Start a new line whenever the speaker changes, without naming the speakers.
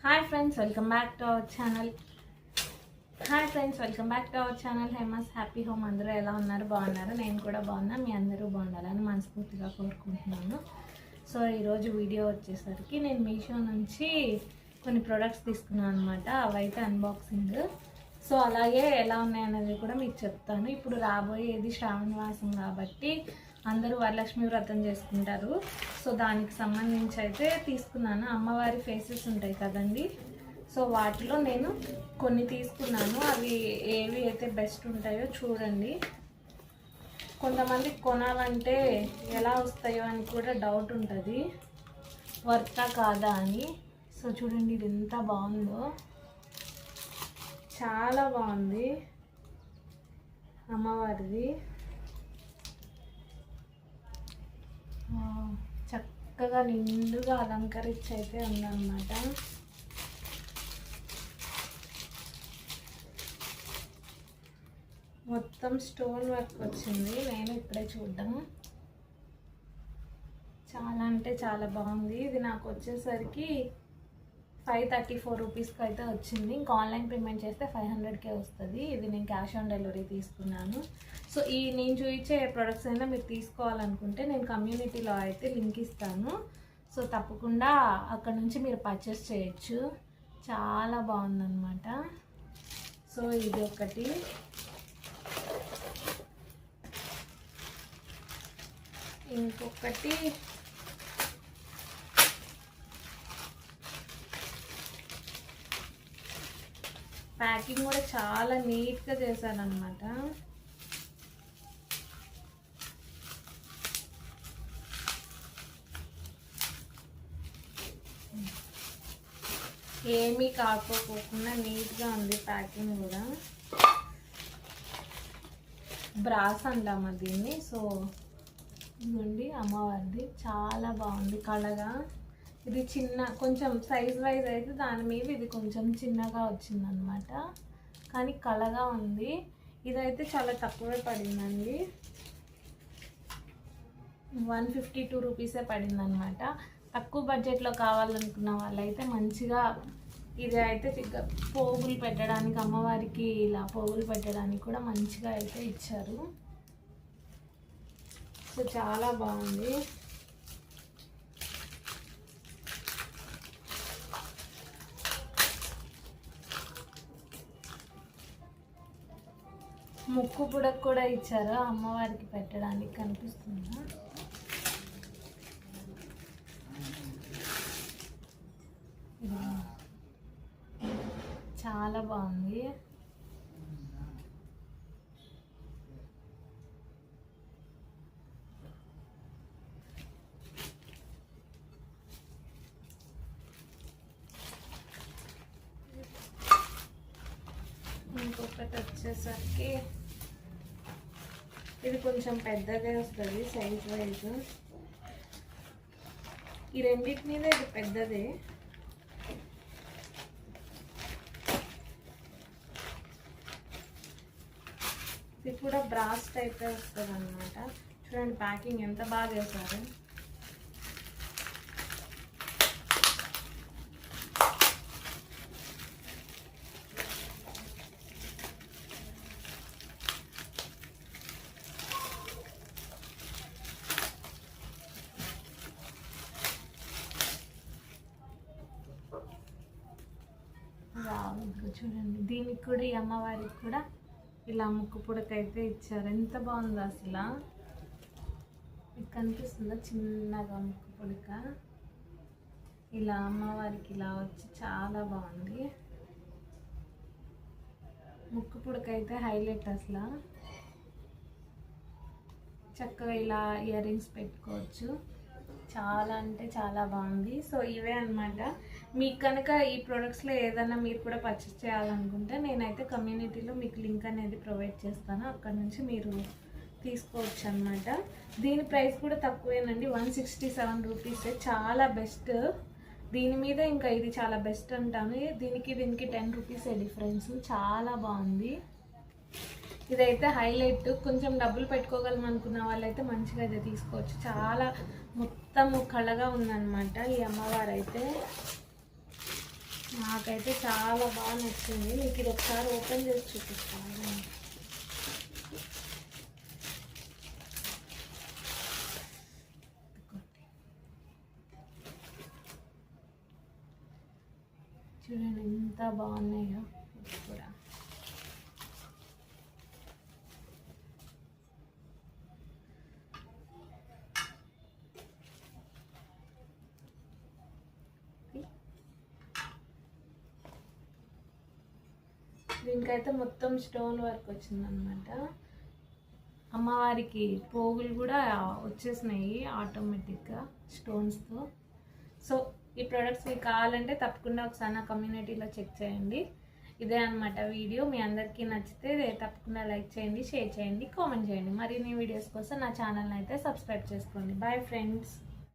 Hi friends, welcome back to our channel. Hema's happy home. అందరూ ఎలా ఉన్నారు? బాగున్నారు? నేను కూడా బాగున్నా. మీ అందరూ బాగుండాలని మనస్ఫూర్తిగా కోరుకుంటున్నాను. సో ఈరోజు వీడియో వచ్చేసరికి నేను మీషో నుంచి కొన్ని ప్రొడక్ట్స్ తీసుకున్నాను అనమాట. అవైతే అన్బాక్సింగ్. సో అలాగే ఎలా ఉన్నాయనేది కూడా మీకు చెప్తాను. ఇప్పుడు రాబోయేది శ్రావణ మాసం కాబట్టి అందరూ వరలక్ష్మి వ్రతం చేసుకుంటారు. సో దానికి సంబంధించి అయితే తీసుకున్నాను. అమ్మవారి ఫేసెస్ ఉంటాయి కదండి, సో వాటిలో నేను కొన్ని తీసుకున్నాను. అవి ఏవి అయితే బెస్ట్ ఉంటాయో చూడండి. కొంతమంది కొనాలంటే ఎలా వస్తాయో అని కూడా డౌట్ ఉంటుంది, వర్తా కాదా అని. సో చూడండి, ఇది ఎంత బాగుందో, చాలా బాగుంది. అమ్మవారిది చక్కగా నిండుగా అలంకరించి అయితే ఉందన్నమాట. మొత్తం స్టోన్ వర్క్ వచ్చింది. నేను ఇప్పుడే చూద్దాం. చాలా అంటే చాలా బాగుంది. ఇది నాకు వచ్చేసరికి 534 రూపీస్కి అయితే వచ్చింది. ఇంకా ఆన్లైన్ పేమెంట్ చేస్తే 500కే వస్తుంది. ఇది నేను క్యాష్ ఆన్ డెలివరీ తీసుకున్నాను. సో ఈ నేను చూపించే ప్రొడక్ట్స్ అయినా మీరు తీసుకోవాలనుకుంటే నేను కమ్యూనిటీలో అయితే లింక్ ఇస్తాను. సో తప్పకుండా అక్కడ నుంచి మీరు పర్చేస్ చేయొచ్చు. చాలా బాగుందన్నమాట. సో ఇది ఒకటి. ఇంకొకటి ప్యాకింగ్ కూడా చాలా నీట్గా చేశారనమాట. ఏమీ కాకపోకుండా నీట్గా ఉంది ప్యాకింగ్ కూడా. బ్రాస్ అంటామా దీన్ని. సో ఇదిగోండి అమ్మవారిది, చాలా బాగుంది కళగా. ఇది చిన్న కొంచెం సైజ్ వైజ్ అయితే దాని మీద ఇది కొంచెం చిన్నగా వచ్చిందనమాట, కానీ కళగా ఉంది. ఇదైతే చాలా తక్కువే పడిందండి, 152 రూపీసే పడిందనమాట. తక్కువ బడ్జెట్లో కావాలనుకున్న వాళ్ళైతే మంచిగా ఇది అయితే పోగులు పెట్టడానికి, అమ్మవారికి ఇలా పోగులు పెట్టడానికి కూడా మంచిగా అయితే ఇచ్చారు. సో చాలా బాగుంది. ముక్కు పుడక కూడా ఇచ్చారు అమ్మవారికి పెట్టడానికి, కనిపిస్తుందా? చాలా బాగుంది. ఇంకొకటి వచ్చేసరికి ఇది కొంచెం పెద్దగా వస్తుంది సైజ్ వైజ్. ఈ రెండింటి మీద ఇది పెద్దదే. ఇది కూడా బ్రాస్ టైప్ వస్తుంది అన్నమాట. చూడండి ప్యాకింగ్ ఎంత బాగా చేశారు. చూడండి, దీనికి కూడా ఈ అమ్మవారికి కూడా ఇలా ముక్కు పుడకైతే ఇచ్చారు. ఎంత బాగుందో అసలు. మీకు కనిపిస్తుందా చిన్నగా ముక్కు పుడక? ఇలా అమ్మవారికి ఇలా వచ్చి చాలా బాగుంది. ముక్కు పుడక అయితే హైలైట్ అసలు. చక్కగా ఇలా ఇయర్ రింగ్స్ పెట్టుకోవచ్చు. చాలా అంటే చాలా బాగుంది. సో ఇవే అనమాట. మీకు కనుక ఈ ప్రొడక్ట్స్లో ఏదైనా మీరు కూడా పర్చేస్ చేయాలనుకుంటే నేనైతే కమ్యూనిటీలో మీకు లింక్ అనేది ప్రొవైడ్ చేస్తాను. అక్కడ నుంచి మీరు తీసుకోవచ్చు అనమాట. దీని ప్రైస్ కూడా తక్కువేనండి, 167 రూపీసే. చాలా బెస్ట్. దీని మీద ఇంకా ఇది చాలా బెస్ట్ అంటాను. దీనికి 10 రూపీసే డిఫరెన్స్. చాలా బాగుంది. ఇదైతే హైలైట్. కొంచెం డబ్బులు పెట్టుకోగలం అనుకున్న వాళ్ళైతే మంచిగా అయితే తీసుకోవచ్చు. చాలా మొత్తం కళగా ఉందన్నమాట ఈ అమ్మవారు అయితే. నాకైతే చాలా బాగా నచ్చింది. మీకు ఇది ఒకసారి ఓపెన్ చేసి చూపిస్తాను. చూడండి ఎంత బాగున్నాయో కూడా. దీనికైతే మొత్తం స్టోన్ వర్క్ వచ్చిందనమాట. అమ్మవారికి పోగులు కూడా వచ్చేసినాయి ఆటోమేటిక్గా స్టోన్స్తో. సో ఈ ప్రోడక్ట్స్ మీకు కావాలంటే తప్పకుండా ఒకసారి నా కమ్యూనిటీలో చెక్ చేయండి. ఇదే అనమాట వీడియో. మీ అందరికీ నచ్చితే తప్పకుండా లైక్ చేయండి, షేర్ చేయండి, కామెంట్ చేయండి. మరిన్ని వీడియోస్ కోసం నా ఛానల్ని అయితే సబ్స్క్రైబ్ చేసుకోండి. Bye friends.